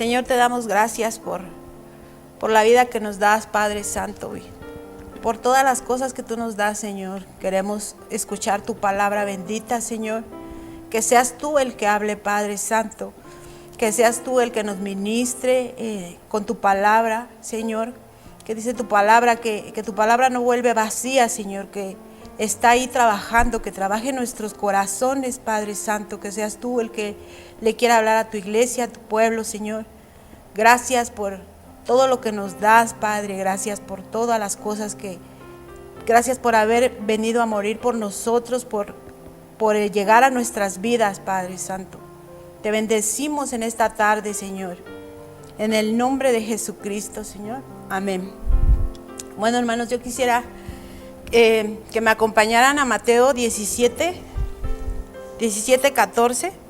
Señor, te damos gracias por la vida que nos das, Padre Santo, y por todas las cosas que tú nos das, Señor. Queremos escuchar tu palabra bendita, Señor. Que seas tú el que hable, Padre Santo. Que seas tú el que nos ministre con tu palabra, Señor. Que dice tu palabra, que tu palabra no vuelve vacía, Señor. Que está ahí trabajando, que trabaje en nuestros corazones, Padre Santo. Que seas tú el que le quiera hablar a tu iglesia, a tu pueblo, Señor. Gracias por todo lo que nos das, Padre. Gracias por todas las cosas gracias por haber venido a morir por nosotros, por llegar a nuestras vidas, Padre Santo. Te bendecimos en esta tarde, Señor. En el nombre de Jesucristo, Señor. Amén. Bueno, hermanos, yo quisiera que me acompañaran a Mateo 17, 14.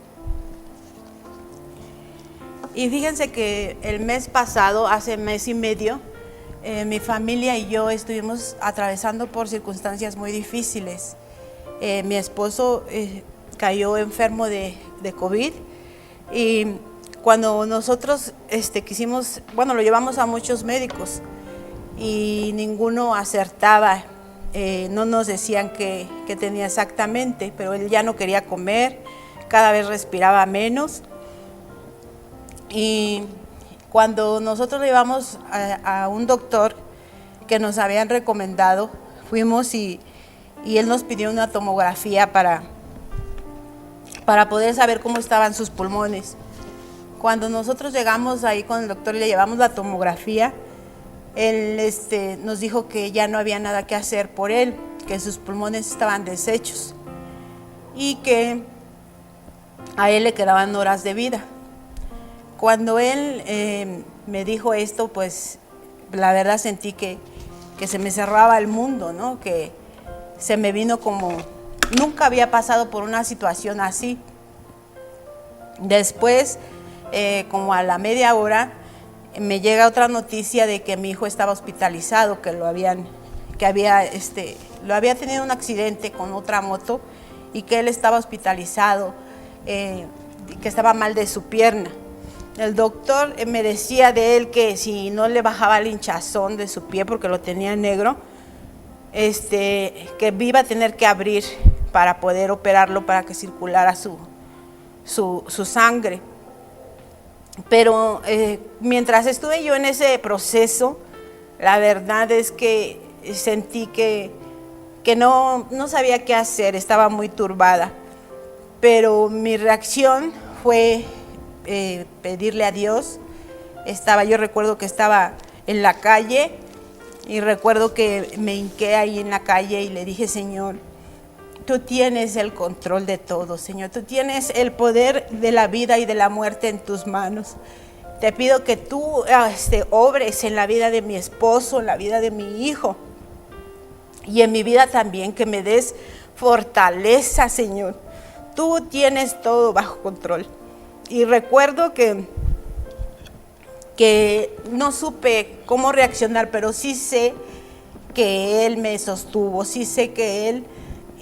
Y fíjense que el mes pasado, hace mes y medio, mi familia y yo estuvimos atravesando por circunstancias muy difíciles. Mi esposo cayó enfermo de COVID y cuando nosotros lo llevamos a muchos médicos y ninguno acertaba, no nos decían qué tenía exactamente, pero él ya no quería comer, cada vez respiraba menos. Y cuando nosotros lo llevamos a un doctor que nos habían recomendado, fuimos y él nos pidió una tomografía para poder saber cómo estaban sus pulmones. Cuando nosotros llegamos ahí con el doctor y le llevamos la tomografía, él nos dijo que ya no había nada que hacer por él, que sus pulmones estaban deshechos y que a él le quedaban horas de vida. Cuando él me dijo esto, pues la verdad sentí que se me cerraba el mundo, ¿no? Que se me vino como, nunca había pasado por una situación así. Después, como a la media hora, me llega otra noticia de que mi hijo estaba hospitalizado, que lo había tenido un accidente con otra moto y que él estaba hospitalizado, que estaba mal de su pierna. El doctor me decía de él que si no le bajaba el hinchazón de su pie porque lo tenía negro, que iba a tener que abrir para poder operarlo para que circulara su sangre. Pero mientras estuve yo en ese proceso, la verdad es que sentí que no sabía qué hacer, estaba muy turbada. Pero mi reacción fue pedirle a Dios. Yo recuerdo que estaba en la calle y recuerdo que me hinqué ahí en la calle y le dije: Señor, tú tienes el control de todo, Señor, tú tienes el poder de la vida y de la muerte en tus manos. Te pido que tú obres en la vida de mi esposo, en la vida de mi hijo y en mi vida también, que me des fortaleza, Señor. Tú tienes todo bajo control. Y recuerdo que no supe cómo reaccionar, pero sí sé que Él me sostuvo, sí sé que Él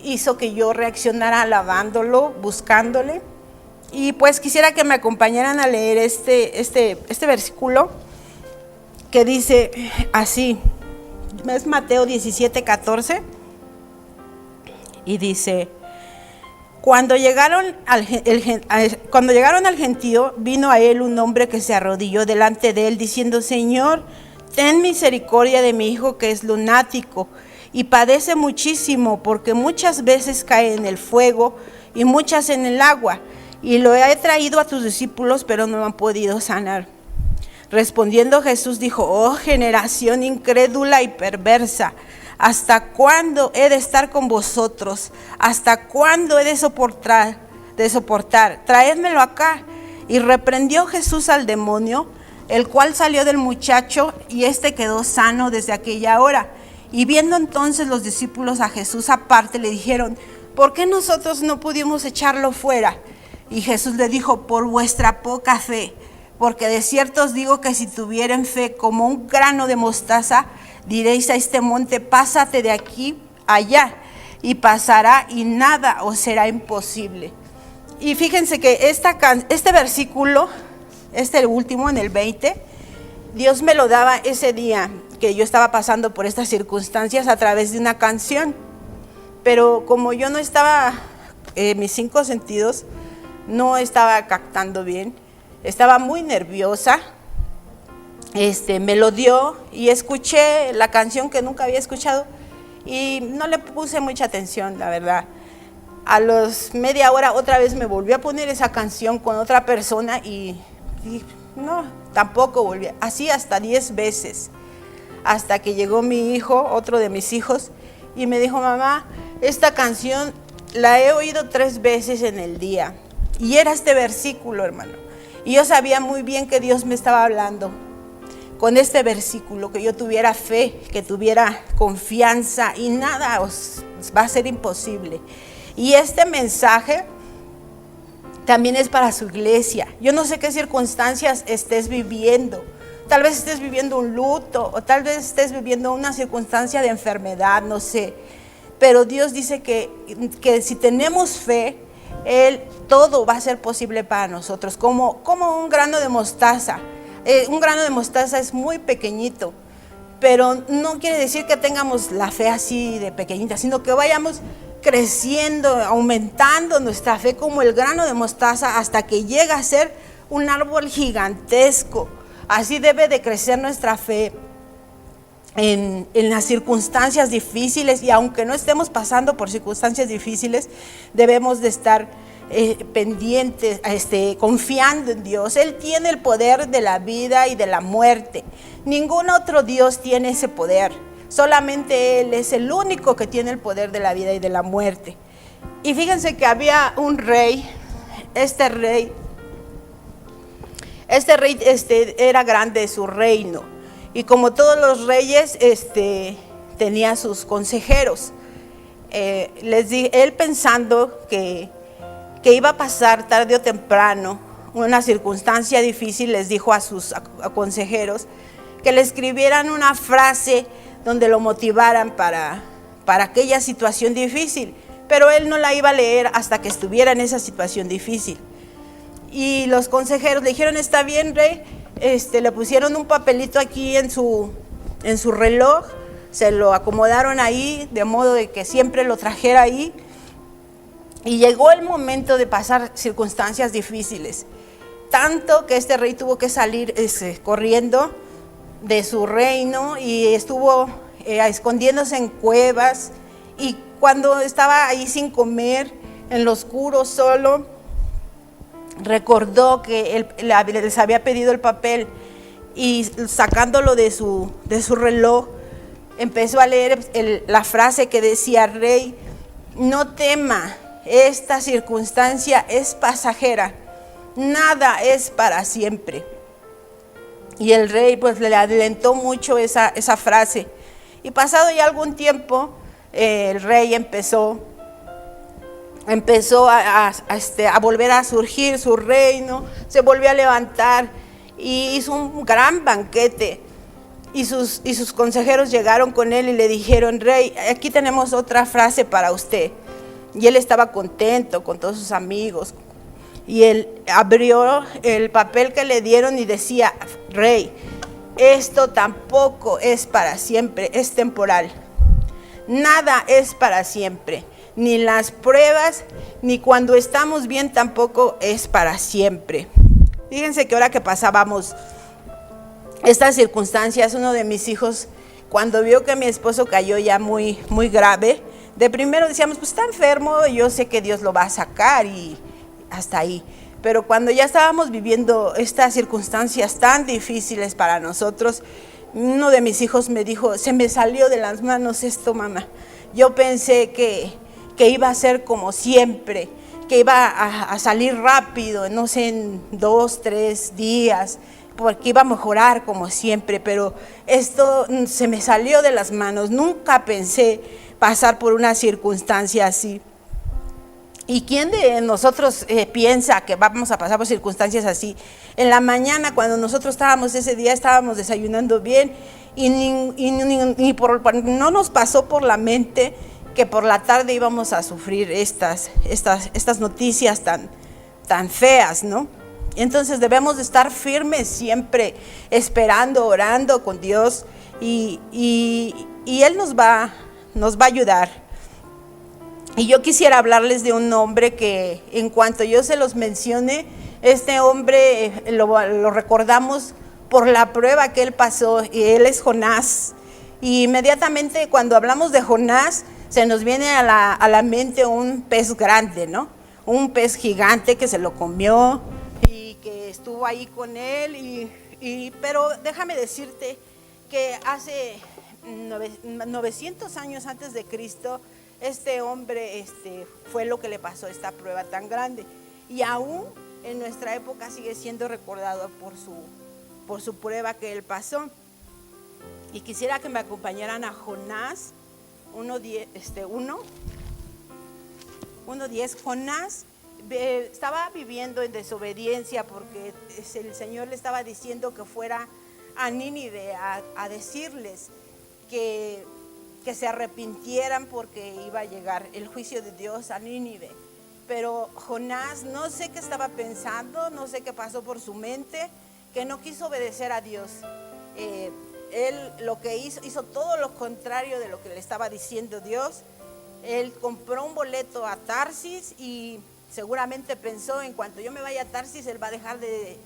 hizo que yo reaccionara alabándolo, buscándole. Y pues quisiera que me acompañaran a leer este versículo que dice así, es Mateo 17, 14, y dice: Cuando llegaron al gentío, vino a él un hombre que se arrodilló delante de él, diciendo: Señor, ten misericordia de mi hijo, que es lunático y padece muchísimo, porque muchas veces cae en el fuego y muchas en el agua. Y lo he traído a tus discípulos, pero no han podido sanar. Respondiendo Jesús dijo: Oh generación incrédula y perversa, ¿hasta cuándo he de estar con vosotros? ¿Hasta cuándo he de soportar? Traédmelo acá. Y reprendió Jesús al demonio, el cual salió del muchacho, y éste quedó sano desde aquella hora. Y viendo entonces los discípulos a Jesús aparte, le dijeron: ¿por qué nosotros no pudimos echarlo fuera? Y Jesús le dijo: por vuestra poca fe. Porque de cierto os digo que si tuvieren fe como un grano de mostaza, diréis a este monte: pásate de aquí allá, y pasará, y nada os será imposible. Y fíjense que este versículo este último, en el 20, Dios me lo daba ese día que yo estaba pasando por estas circunstancias a través de una canción. Pero como yo no estaba, mis 5 sentidos no estaba captando bien, estaba muy nerviosa, me lo dio y escuché la canción que nunca había escuchado y no le puse mucha atención, la verdad. A los media hora otra vez me volvió a poner esa canción con otra persona y no, tampoco volví. Así hasta 10 veces, hasta que llegó mi hijo, otro de mis hijos, y me dijo: mamá, esta canción la he oído 3 veces en el día. Y era este versículo, hermano. Y yo sabía muy bien que Dios me estaba hablando con este versículo, que yo tuviera fe, que tuviera confianza y nada va a ser imposible. Y este mensaje también es para su iglesia. Yo no sé qué circunstancias estés viviendo. Tal vez estés viviendo un luto o tal vez estés viviendo una circunstancia de enfermedad, no sé. Pero Dios dice que si tenemos fe, todo va a ser posible para nosotros, como un grano de mostaza. Un grano de mostaza es muy pequeñito, pero no quiere decir que tengamos la fe así de pequeñita, sino que vayamos creciendo, aumentando nuestra fe como el grano de mostaza hasta que llega a ser un árbol gigantesco. Así debe de crecer nuestra fe en las circunstancias difíciles, y aunque no estemos pasando por circunstancias difíciles, debemos de estar pendientes, confiando en Dios. Él tiene el poder de la vida y de la muerte. Ningún otro Dios tiene ese poder. Solamente Él es el único que tiene el poder de la vida y de la muerte. Y fíjense que había un rey. Este rey era grande su reino. Y como todos los reyes, tenía sus consejeros. Él pensando que iba a pasar tarde o temprano una circunstancia difícil, les dijo a sus consejeros que le escribieran una frase donde lo motivaran para aquella situación difícil, pero él no la iba a leer hasta que estuviera en esa situación difícil. Y los consejeros le dijeron: está bien, rey. Le pusieron un papelito aquí en su reloj, se lo acomodaron ahí de modo de que siempre lo trajera ahí. Y llegó el momento de pasar circunstancias difíciles, tanto que este rey tuvo que salir corriendo de su reino y estuvo escondiéndose en cuevas. Y cuando estaba ahí sin comer, en lo oscuro solo, recordó que él les había pedido el papel, y sacándolo de su reloj, empezó a leer la frase que decía: rey, no tema, esta circunstancia es pasajera, nada es para siempre. Y el rey pues le alentó mucho esa frase. Y pasado ya algún tiempo, el rey empezó a volver a surgir su reino, se volvió a levantar y hizo un gran banquete. Y sus consejeros llegaron con él y le dijeron: rey, aquí tenemos otra frase para usted. Y él estaba contento con todos sus amigos. Y él abrió el papel que le dieron y decía: rey, esto tampoco es para siempre, es temporal. Nada es para siempre. Ni las pruebas, ni cuando estamos bien tampoco es para siempre. Fíjense que ahora que pasábamos estas circunstancias, uno de mis hijos, cuando vio que mi esposo cayó ya muy, muy grave, de primero decíamos: pues está enfermo, yo sé que Dios lo va a sacar, y hasta ahí. Pero cuando ya estábamos viviendo estas circunstancias tan difíciles para nosotros, uno de mis hijos me dijo: se me salió de las manos esto, mamá. Yo pensé que iba a ser como siempre, que iba a salir rápido, no sé, en 2, 3 días, porque iba a mejorar como siempre, pero esto se me salió de las manos. Nunca pensé pasar por una circunstancia así. ¿Y quién de nosotros piensa que vamos a pasar por circunstancias así? En la mañana, cuando nosotros ese día estábamos desayunando bien, y no nos pasó por la mente que por la tarde íbamos a sufrir estas noticias tan feas, ¿no? Entonces debemos de estar firmes siempre, esperando, orando con Dios y Él nos va a ayudar. Y yo quisiera hablarles de un hombre que en cuanto yo se los mencione, este hombre lo recordamos por la prueba que él pasó, y él es Jonás. Y inmediatamente cuando hablamos de Jonás, se nos viene a la mente un pez grande, ¿no? Un pez gigante que se lo comió y que estuvo ahí con él. Pero déjame decirte que hace 900 años antes de Cristo, este hombre fue lo que le pasó esta prueba tan grande. Y aún en nuestra época sigue siendo recordado por su prueba que él pasó. Y quisiera que me acompañaran a Jonás 1:10. Jonás estaba viviendo en desobediencia porque el Señor le estaba diciendo que fuera a Nínive a decirles que se arrepintieran porque iba a llegar el juicio de Dios a Nínive. Pero Jonás, no sé qué estaba pensando, no sé qué pasó por su mente, que no quiso obedecer a Dios. Él lo que hizo todo lo contrario de lo que le estaba diciendo Dios. Él compró un boleto a Tarsis y seguramente pensó, en cuanto yo me vaya a Tarsis, él va a dejar de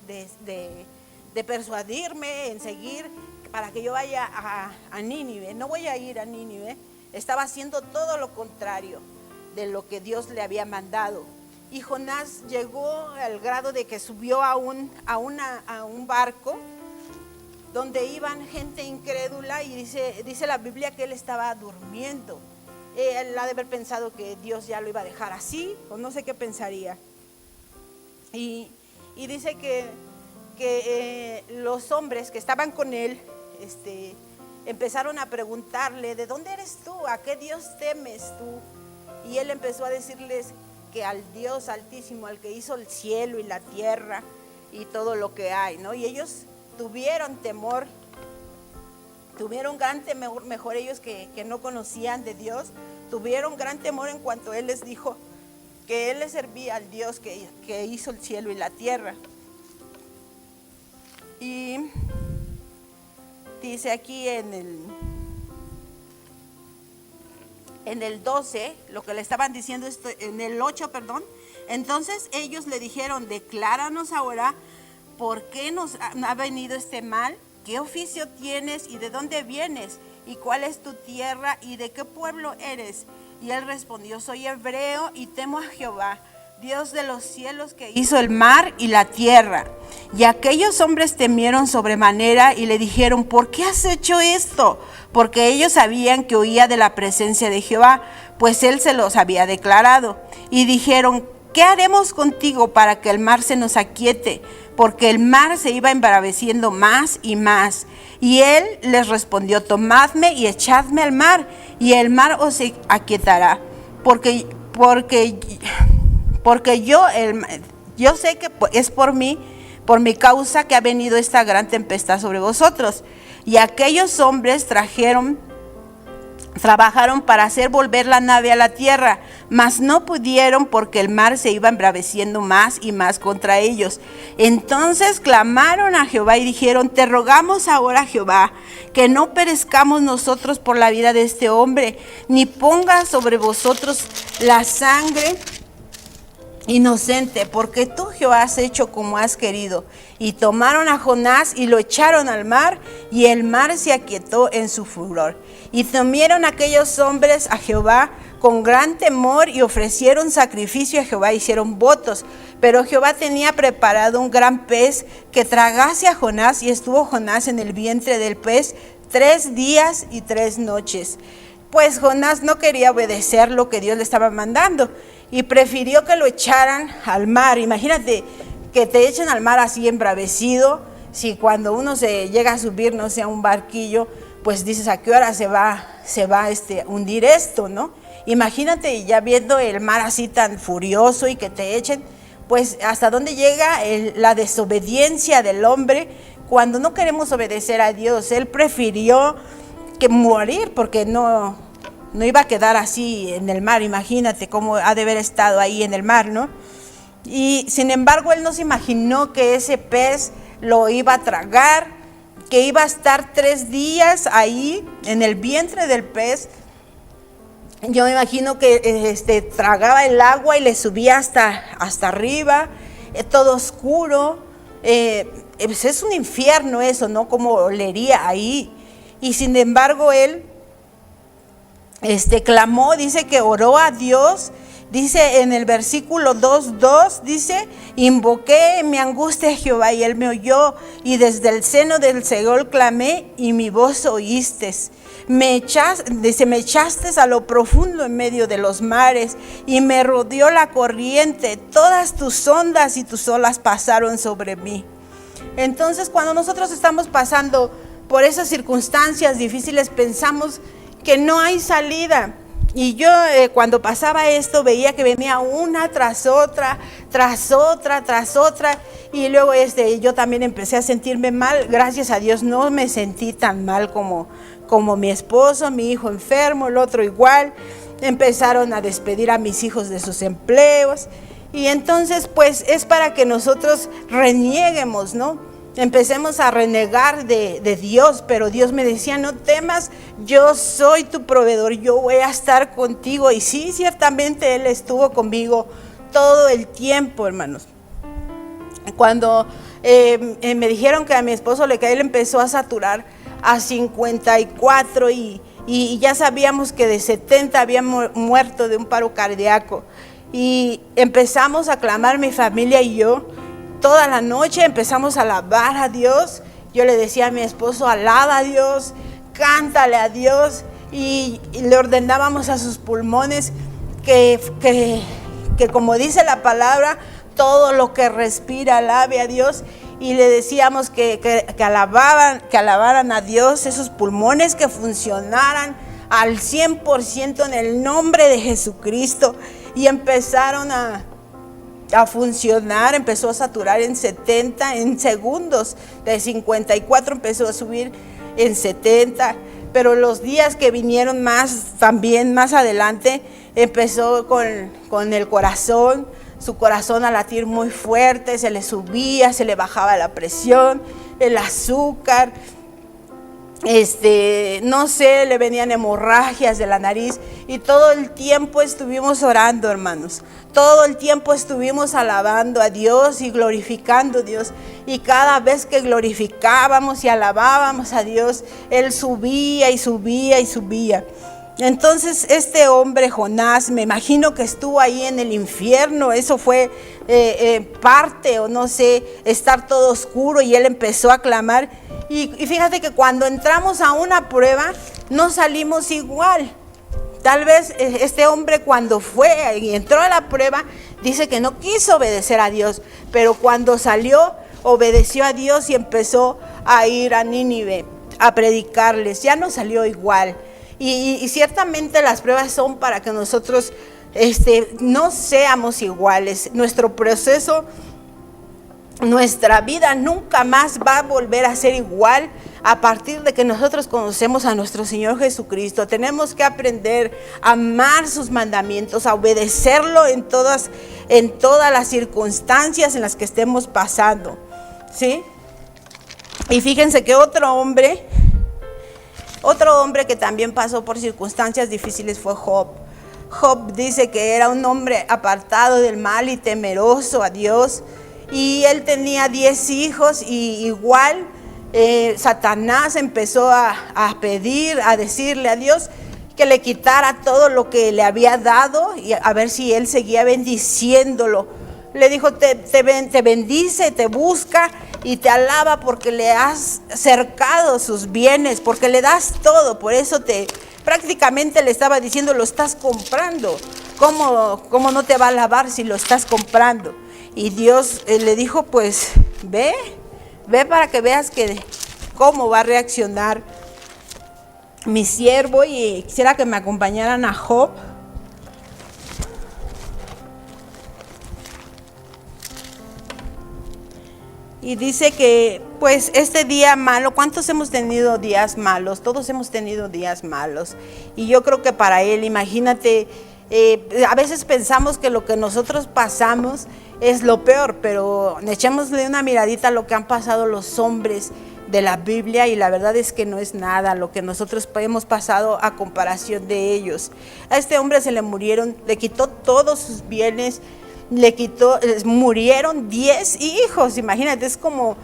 persuadirme en seguir para que yo vaya a Nínive. No voy a ir a Nínive. Estaba haciendo todo lo contrario de lo que Dios le había mandado. Y Jonás llegó al grado de que subió a un barco donde iban gente incrédula y dice la Biblia que él estaba durmiendo. Él ha de haber pensado que Dios ya lo iba a dejar así, o no sé qué pensaría. Y dice que los hombres que estaban con él empezaron a preguntarle: ¿de dónde eres tú? ¿A qué Dios temes tú? Y él empezó a decirles que al Dios Altísimo, al que hizo el cielo y la tierra y todo lo que hay, ¿no? Y ellos tuvieron temor, tuvieron gran temor, mejor ellos que no conocían de Dios, tuvieron gran temor en cuanto él les dijo que él le servía al Dios que hizo el cielo y la tierra. Y dice aquí en el 12, lo que le estaban diciendo, en el 8, perdón. Entonces ellos le dijeron: decláranos ahora por qué nos ha venido este mal, qué oficio tienes y de dónde vienes, y cuál es tu tierra y de qué pueblo eres. Y él respondió: soy hebreo y temo a Jehová, Dios de los cielos, que hizo el mar y la tierra. Y aquellos hombres temieron sobremanera y le dijeron: ¿por qué has hecho esto? Porque ellos sabían que huía de la presencia de Jehová, pues él se los había declarado. Y dijeron: ¿qué haremos contigo para que el mar se nos aquiete? Porque el mar se iba embraveciendo más y más. Y él les respondió: tomadme y echadme al mar, y el mar os aquietará. Porque yo sé que es por mi causa que ha venido esta gran tempestad sobre vosotros. Y aquellos hombres trabajaron para hacer volver la nave a la tierra, mas no pudieron porque el mar se iba embraveciendo más y más contra ellos. Entonces clamaron a Jehová y dijeron: te rogamos ahora, Jehová, que no perezcamos nosotros por la vida de este hombre, ni ponga sobre vosotros la sangre inocente, porque tú, Jehová, has hecho como has querido. Y tomaron a Jonás y lo echaron al mar, y el mar se aquietó en su furor. Y temieron aquellos hombres a Jehová con gran temor, y ofrecieron sacrificio a Jehová, hicieron votos. Pero Jehová tenía preparado un gran pez que tragase a Jonás, y estuvo Jonás en el vientre del pez 3 días y 3 noches. Pues Jonás no quería obedecer lo que Dios le estaba mandando y prefirió que lo echaran al mar. Imagínate que te echen al mar así embravecido. Si cuando uno se llega a subir, no sé, a un barquillo, pues dices: ¿a qué hora se va a hundir esto, no? Imagínate ya viendo el mar así tan furioso y que te echen. Pues hasta dónde llega la desobediencia del hombre cuando no queremos obedecer a Dios. Él prefirió que morir porque no iba a quedar así en el mar. Imagínate cómo ha de haber estado ahí en el mar, ¿no? Y sin embargo, él no se imaginó que ese pez lo iba a tragar, que iba a estar 3 días ahí en el vientre del pez. Yo me imagino que tragaba el agua y le subía hasta arriba, todo oscuro. Pues es un infierno eso, ¿no? Como olería ahí. Y sin embargo él clamó, dice que oró a Dios. Dice en el versículo 2:2, dice: invoqué en mi angustia a Jehová y él me oyó, y desde el seno del Seol clamé y mi voz oíste. Me echaste a lo profundo en medio de los mares y me rodeó la corriente, todas tus ondas y tus olas pasaron sobre mí. Entonces, cuando nosotros estamos pasando por esas circunstancias difíciles, pensamos que no hay salida. Y yo cuando pasaba esto veía que venía una tras otra, tras otra, tras otra. Y luego yo también empecé a sentirme mal. Gracias a Dios no me sentí tan mal como mi esposo, mi hijo enfermo, el otro igual. Empezaron a despedir a mis hijos de sus empleos. Y entonces pues es para que nosotros renieguemos, ¿no? Empecemos a renegar de Dios, pero Dios me decía: no temas, yo soy tu proveedor, yo voy a estar contigo. Y sí, ciertamente Él estuvo conmigo todo el tiempo, hermanos. Cuando me dijeron que a mi esposo él empezó a saturar a 54 y ya sabíamos que de 70 había muerto de un paro cardíaco. Y empezamos a clamar mi familia y yo. Toda la noche empezamos a alabar a Dios. Yo le decía a mi esposo: alaba a Dios, cántale a Dios. Y le ordenábamos a sus pulmones que como dice la palabra, todo lo que respira alabe a Dios. Y le decíamos que alabaran a Dios, esos pulmones que funcionaran al 100% en el nombre de Jesucristo. Y empezaron a funcionar, empezó a saturar en 70 en segundos, de 54 empezó a subir en 70, pero los días que vinieron también más adelante, empezó con el corazón, su corazón a latir muy fuerte, se le subía, se le bajaba la presión, el azúcar, no sé, le venían hemorragias de la nariz. Y todo el tiempo estuvimos orando, hermanos. Todo el tiempo estuvimos alabando a Dios y glorificando a Dios. Y cada vez que glorificábamos y alabábamos a Dios, Él subía y subía y subía. Entonces este hombre Jonás, me imagino que estuvo ahí en el infierno. Eso fue parte, o no sé, estar todo oscuro, y él empezó a clamar. Y fíjate que cuando entramos a una prueba no salimos igual. Tal vez este hombre cuando fue y entró a la prueba, dice que no quiso obedecer a Dios, pero cuando salió obedeció a Dios y empezó a ir a Nínive a predicarles. Ya no salió igual. Y ciertamente las pruebas son para que nosotros no seamos iguales. Nuestro proceso, nuestra vida nunca más va a volver a ser igual a partir de que nosotros conocemos a nuestro Señor Jesucristo. Tenemos que aprender a amar sus mandamientos, a obedecerlo en todas las circunstancias en las que estemos pasando, ¿sí? Y fíjense que otro hombre que también pasó por circunstancias difíciles fue Job. Job dice que era un hombre apartado del mal y temeroso a Dios. Y él tenía 10 hijos y igual Satanás empezó a pedir, a decirle a Dios que le quitara todo lo que le había dado y a ver si él seguía bendiciéndolo. Le dijo: te bendice, te busca y te alaba porque le has cercado sus bienes, porque le das todo. Por eso prácticamente le estaba diciendo: lo estás comprando. ¿Cómo no te va a alabar si lo estás comprando? Y Dios le dijo: pues ve para que veas cómo va a reaccionar mi siervo. Y quisiera que me acompañaran a Job. Y dice que pues este día malo, ¿cuántos hemos tenido días malos? Todos hemos tenido días malos. Y yo creo que para él, imagínate, A veces pensamos que lo que nosotros pasamos es lo peor, pero echémosle una miradita a lo que han pasado los hombres de la Biblia y la verdad es que no es nada lo que nosotros hemos pasado a comparación de ellos. A este hombre se le murieron, le quitó todos sus bienes, murieron 10 hijos, imagínate, es como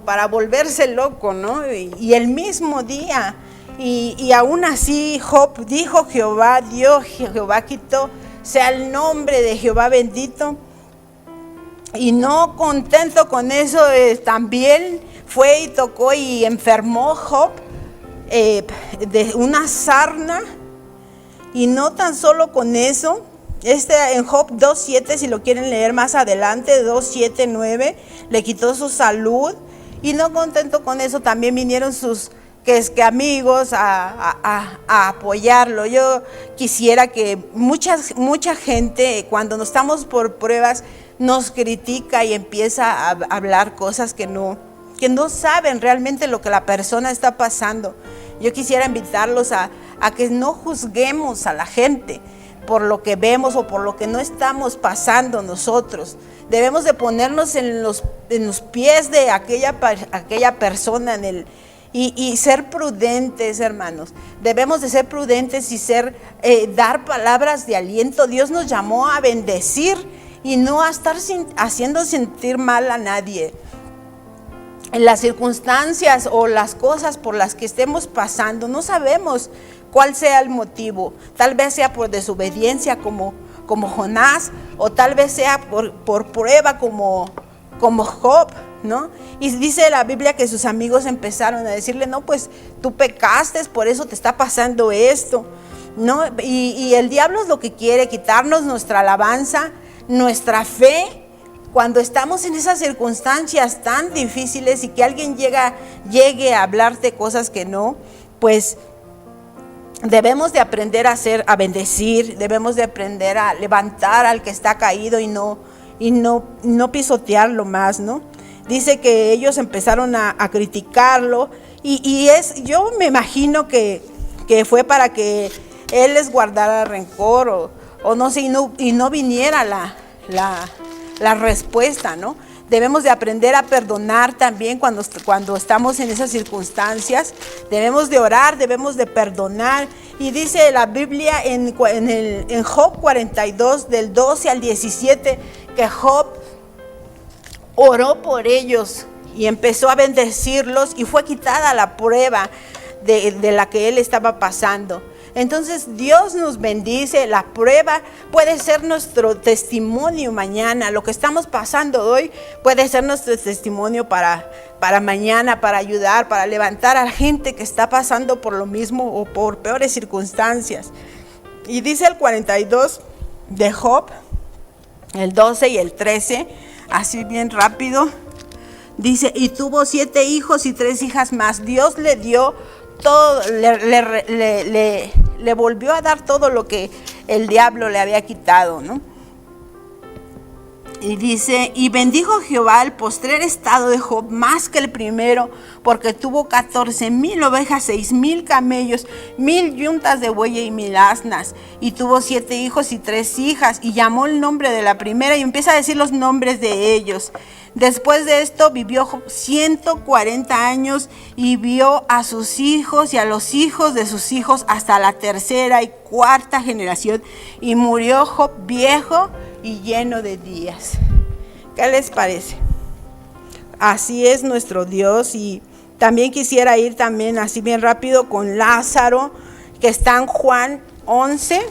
para volverse loco, ¿no? Y el mismo día, y aún así Job dijo: Jehová dio, Jehová quitó, sea el nombre de Jehová bendito. Y no contento con eso, también fue y tocó y enfermó Job de una sarna. Y no tan solo con eso, en Job 2:7, si lo quieren leer más adelante, 2:7, 9, le quitó su salud. Y no contento con eso, también vinieron sus amigos a apoyarlo. Yo quisiera que mucha gente, cuando nos estamos por pruebas, nos critica y empieza a hablar cosas que no saben realmente lo que la persona está pasando. Yo quisiera invitarlos a que no juzguemos a la gente por lo que vemos o por lo que no estamos pasando nosotros. Debemos de ponernos en los pies de aquella persona y ser prudentes, hermanos. Debemos de ser prudentes y dar palabras de aliento. Dios nos llamó a bendecir y no a estar haciendo sentir mal a nadie. En las circunstancias o las cosas por las que estemos pasando, no sabemos cuál sea el motivo. Tal vez sea por desobediencia como Jonás, o tal vez sea por prueba como Job, ¿no? Y dice la Biblia que sus amigos empezaron a decirle: no, pues tú pecaste, por eso te está pasando esto, ¿no? Y el diablo es lo que quiere, quitarnos nuestra alabanza, nuestra fe, cuando estamos en esas circunstancias tan difíciles y que alguien llegue a hablarte cosas que no, pues debemos de aprender a bendecir, debemos de aprender a levantar al que está caído y no pisotearlo más, ¿no? Dice que ellos empezaron a criticarlo yo me imagino que fue para que él les guardara rencor o no sé, y no viniera la respuesta, ¿no? Debemos de aprender a perdonar también cuando estamos en esas circunstancias. Debemos de orar, debemos de perdonar. Y dice la Biblia en Job 42, del 12 al 17, que Job oró por ellos y empezó a bendecirlos y fue quitada la prueba de la que él estaba pasando. Entonces Dios nos bendice, la prueba puede ser nuestro testimonio mañana. Lo que estamos pasando hoy puede ser nuestro testimonio para mañana, para ayudar, para levantar a la gente que está pasando por lo mismo o por peores circunstancias. Y dice el 42 de Job, el 12 y el 13, así bien rápido. Dice: y tuvo 7 hijos y 3 hijas más. Dios le dio todo, le volvió a dar todo lo que el diablo le había quitado, ¿no? Y dice: y bendijo Jehová el postrer estado de Job más que el primero, porque tuvo 14,000 ovejas, 6,000 camellos, 1,000 yuntas de buey y 1,000 asnas. Y tuvo 7 hijos y 3 hijas, y llamó el nombre de la primera, y empieza a decir los nombres de ellos. Después de esto vivió Job 140 años y vio a sus hijos y a los hijos de sus hijos hasta la 3ª y 4ª generación. Y murió Job viejo y lleno de días. ¿Qué les parece? Así es nuestro Dios. Y también quisiera ir también así bien rápido con Lázaro, que está en Juan 11.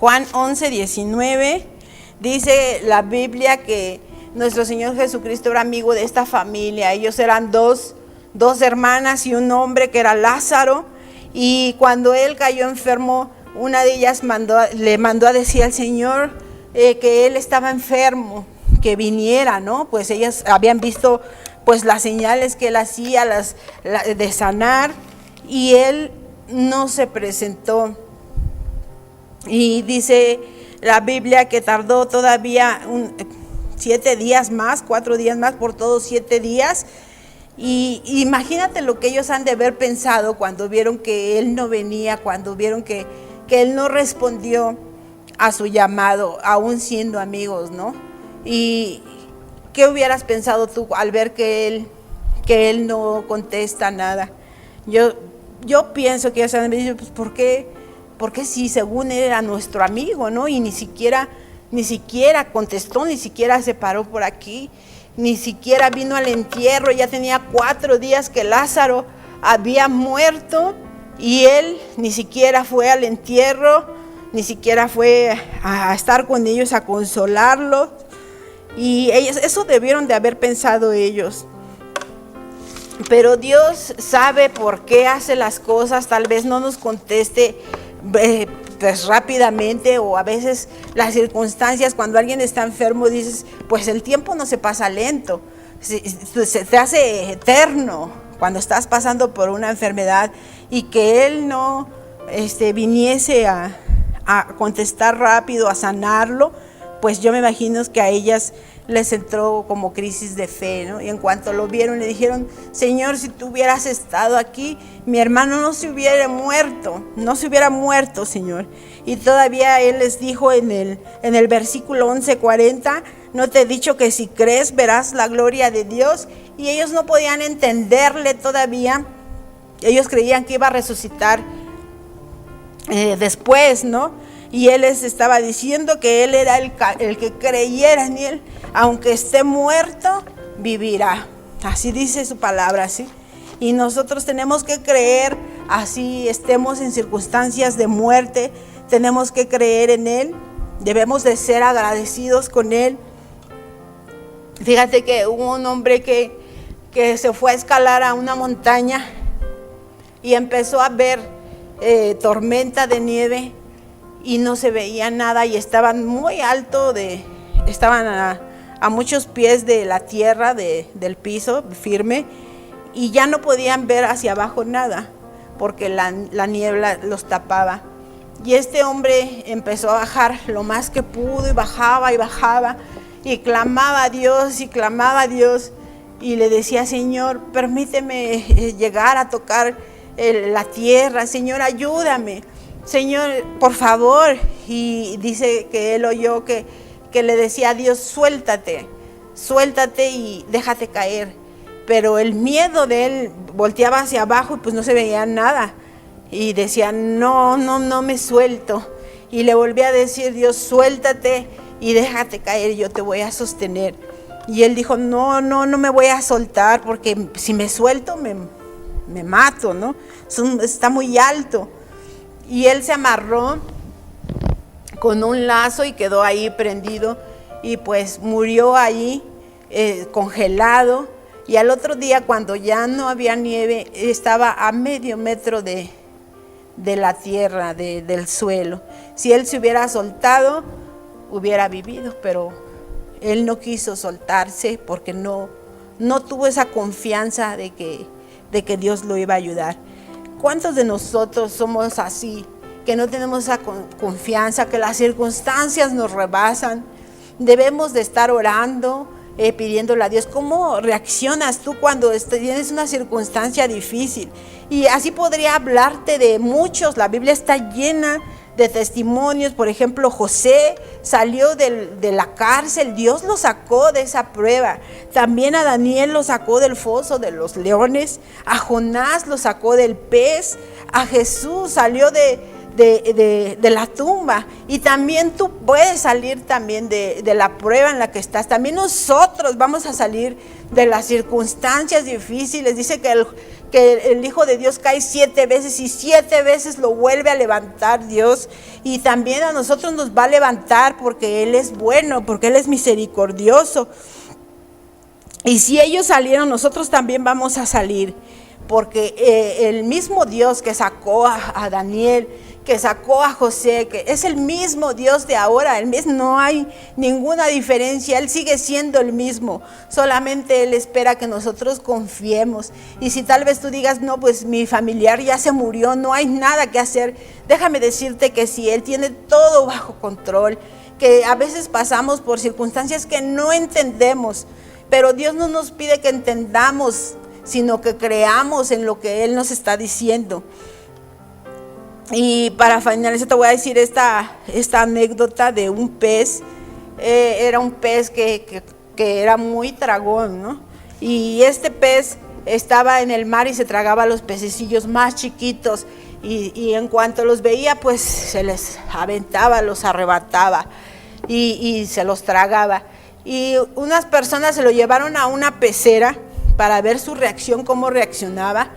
Juan 11, 19. Dice la Biblia que nuestro Señor Jesucristo era amigo de esta familia. Ellos eran dos hermanas y un hombre que era Lázaro. Y cuando él cayó enfermo, una de ellas le mandó a decir al Señor que él estaba enfermo, que viniera, ¿no? Pues ellas habían visto pues las señales que él hacía de sanar, y él no se presentó. Y dice la Biblia que tardó todavía 7 días más, 4 días más, por todos 7 días. Y imagínate lo que ellos han de haber pensado cuando vieron que él no venía, cuando vieron que que él no respondió a su llamado, aún siendo amigos, ¿no? Y ¿qué hubieras pensado tú al ver que él no contesta nada? Yo pienso que ellos han dicho, pues ¿por qué si según él era nuestro amigo, ¿no? Y ni siquiera contestó, ni siquiera se paró por aquí, ni siquiera vino al entierro. Ya tenía 4 días que Lázaro había muerto y él ni siquiera fue al entierro, ni siquiera fue a estar con ellos, a consolarlos. Y ellos, eso debieron de haber pensado ellos. Pero Dios sabe por qué hace las cosas. Tal vez no nos conteste pues rápidamente, o a veces las circunstancias, cuando alguien está enfermo dices, pues el tiempo no se pasa lento, se te hace eterno cuando estás pasando por una enfermedad, y que Él no viniese a contestar rápido, a sanarlo, pues yo me imagino que a ellas les entró como crisis de fe, ¿no? Y en cuanto lo vieron le dijeron, Señor, si tú hubieras estado aquí, mi hermano no se hubiera muerto, Señor. Y todavía Él les dijo en el versículo 11:40, no te he dicho que si crees verás la gloria de Dios. Y ellos no podían entenderle todavía. Ellos creían que iba a resucitar después, ¿no? Y Él les estaba diciendo que Él era el que creyera en Él, aunque esté muerto, vivirá. Así dice su palabra, ¿sí? Y nosotros tenemos que creer, así estemos en circunstancias de muerte, tenemos que creer en Él, debemos de ser agradecidos con Él. Fíjate que hubo un hombre que se fue a escalar a una montaña y empezó a ver tormenta de nieve, y no se veía nada, y estaban muy alto, estaban a muchos pies de la tierra, del piso firme, y ya no podían ver hacia abajo nada, porque la niebla los tapaba. Y este hombre empezó a bajar lo más que pudo, y bajaba, y clamaba a Dios, y le decía, Señor, permíteme llegar a tocar la tierra, Señor, ayúdame. Señor, por favor. Y dice que él oyó que le decía a Dios, suéltate y déjate caer. Pero el miedo de él volteaba hacia abajo y pues no se veía nada. Y decía, no me suelto. Y le volvía a decir, Dios, suéltate y déjate caer, yo te voy a sostener. Y él dijo, no me voy a soltar, porque si me suelto me mato, ¿no? Está muy alto. Y él se amarró con un lazo y quedó ahí prendido, y pues murió ahí congelado. Y al otro día, cuando ya no había nieve, estaba a medio metro de la tierra, del suelo. Si él se hubiera soltado, hubiera vivido, pero él no quiso soltarse porque no tuvo esa confianza de que Dios lo iba a ayudar. ¿Cuántos de nosotros somos así? Que no tenemos esa confianza, que las circunstancias nos rebasan. Debemos de estar orando, pidiéndole a Dios. ¿Cómo reaccionas tú cuando tienes una circunstancia difícil? Y así podría hablarte de muchos. La Biblia está llena de testimonios. Por ejemplo, José salió de la cárcel, Dios lo sacó de esa prueba. También a Daniel lo sacó del foso de los leones, a Jonás lo sacó del pez, a Jesús salió de la tumba. Y también tú puedes salir también de la prueba en la que estás. También nosotros vamos a salir de las circunstancias difíciles. Dice que el Hijo de Dios cae 7 veces y 7 veces lo vuelve a levantar Dios. Y también a nosotros nos va a levantar, porque Él es bueno, porque Él es misericordioso. Y si ellos salieron, nosotros también vamos a salir, porque el mismo Dios que sacó a Daniel, que sacó a José, que es el mismo Dios de ahora, no hay ninguna diferencia, Él sigue siendo el mismo, solamente Él espera que nosotros confiemos. Y si tal vez tú digas, no, pues mi familiar ya se murió, no hay nada que hacer, déjame decirte que sí, Él tiene todo bajo control, que a veces pasamos por circunstancias que no entendemos, pero Dios no nos pide que entendamos, sino que creamos en lo que Él nos está diciendo. Y para finalizar te voy a decir esta anécdota de un pez. Era un pez que era muy tragón, ¿no? Y este pez estaba en el mar y se tragaba a los pececillos más chiquitos. Y en cuanto los veía, pues se les aventaba, los arrebataba y se los tragaba. Y unas personas se lo llevaron a una pecera para ver su reacción, cómo reaccionaba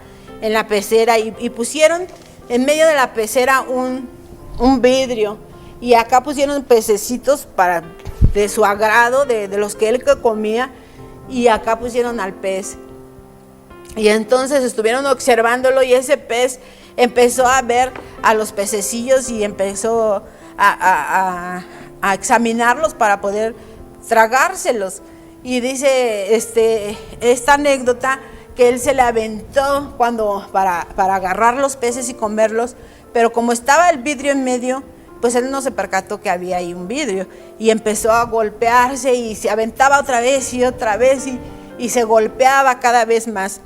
en la pecera. Y pusieron en medio de la pecera un vidrio. Y acá pusieron pececitos de su agrado, de los que él comía. Y acá pusieron al pez. Y entonces estuvieron observándolo y ese pez empezó a ver a los pececillos y empezó a examinarlos para poder tragárselos. Y dice esta anécdota que él se le aventó para agarrar los peces y comerlos, pero como estaba el vidrio en medio, pues él no se percató que había ahí un vidrio y empezó a golpearse y se aventaba otra vez y se golpeaba cada vez más.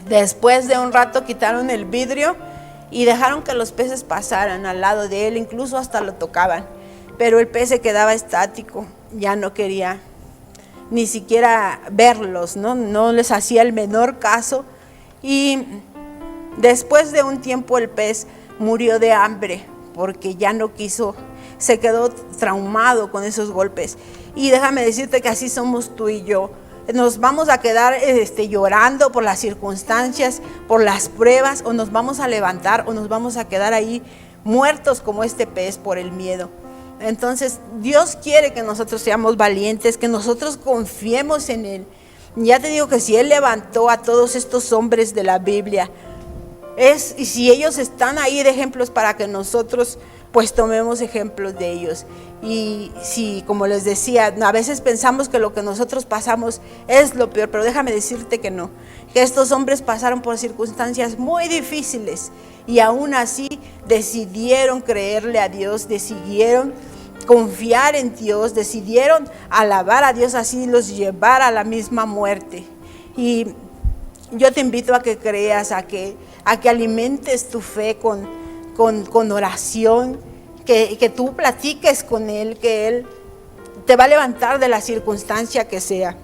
Después de un rato quitaron el vidrio y dejaron que los peces pasaran al lado de él, incluso hasta lo tocaban, pero el pez se quedaba estático, ya no quería ni siquiera verlos, no les hacía el menor caso. Y después de un tiempo el pez murió de hambre porque ya no quiso, se quedó traumado con esos golpes. Y déjame decirte que así somos tú y yo. Nos vamos a quedar llorando por las circunstancias, por las pruebas, o nos vamos a levantar o nos vamos a quedar ahí muertos como este pez por el miedo. Entonces Dios quiere que nosotros seamos valientes, que nosotros confiemos en Él. Ya te digo que si Él levantó a todos estos hombres de la Biblia, y si ellos están ahí de ejemplos para que nosotros pues tomemos ejemplos de ellos. Y si, como les decía, a veces pensamos que lo que nosotros pasamos es lo peor, pero déjame decirte que no, que estos hombres pasaron por circunstancias muy difíciles y aún así decidieron creerle a Dios, decidieron confiar en Dios, decidieron alabar a Dios, así los llevar a la misma muerte. Y yo te invito a que creas, a que alimentes tu fe con oración, que tú platiques con Él, que Él te va a levantar de la circunstancia que sea,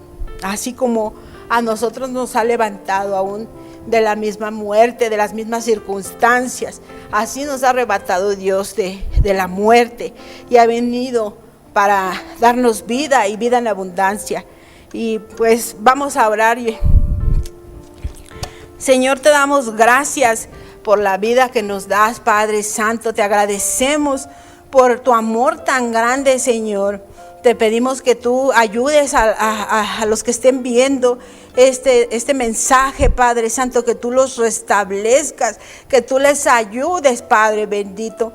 así como a nosotros nos ha levantado aún de la misma muerte, de las mismas circunstancias. Así nos ha arrebatado Dios de la muerte y ha venido para darnos vida y vida en abundancia. Y pues vamos a orar. Señor, te damos gracias por la vida que nos das, Padre Santo. Te agradecemos por tu amor tan grande, Señor. Te pedimos que tú ayudes a los que estén viendo este mensaje, Padre Santo, que tú los restablezcas, que tú les ayudes, Padre bendito.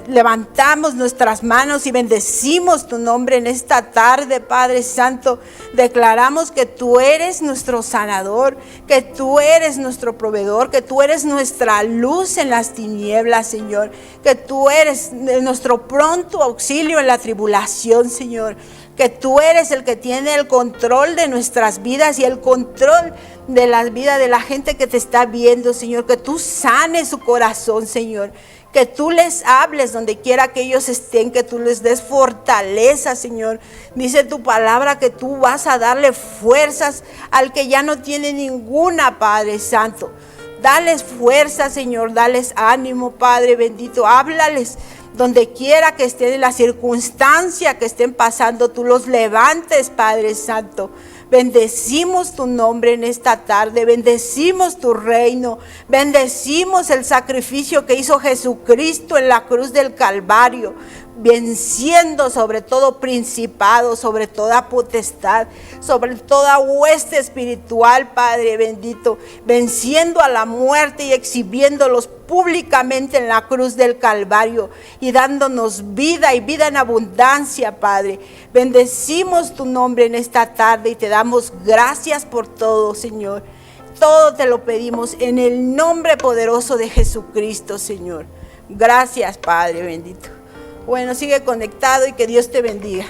Levantamos nuestras manos y bendecimos tu nombre en esta tarde, Padre Santo. Declaramos que tú eres nuestro sanador, que tú eres nuestro proveedor, que tú eres nuestra luz en las tinieblas, Señor, que tú eres nuestro pronto auxilio en la tribulación, Señor, que tú eres el que tiene el control de nuestras vidas y el control de la vida de la gente que te está viendo, Señor, que tú sanes su corazón, Señor. Que tú les hables donde quiera que ellos estén, que tú les des fortaleza, Señor. Dice tu palabra que tú vas a darle fuerzas al que ya no tiene ninguna, Padre Santo. Dales fuerza, Señor, dales ánimo, Padre bendito. Háblales donde quiera que estén, en la circunstancia que estén pasando, tú los levantes, Padre Santo. Bendecimos tu nombre en esta tarde, bendecimos tu reino, bendecimos el sacrificio que hizo Jesucristo en la cruz del Calvario, venciendo sobre todo principado, sobre toda potestad, sobre toda hueste espiritual, Padre bendito, venciendo a la muerte y exhibiéndolos públicamente en la cruz del Calvario y dándonos vida y vida en abundancia, Padre. Bendecimos tu nombre en esta tarde y te damos gracias por todo, Señor. Todo te lo pedimos en el nombre poderoso de Jesucristo, Señor. Gracias, Padre bendito. Bueno, sigue conectado y que Dios te bendiga.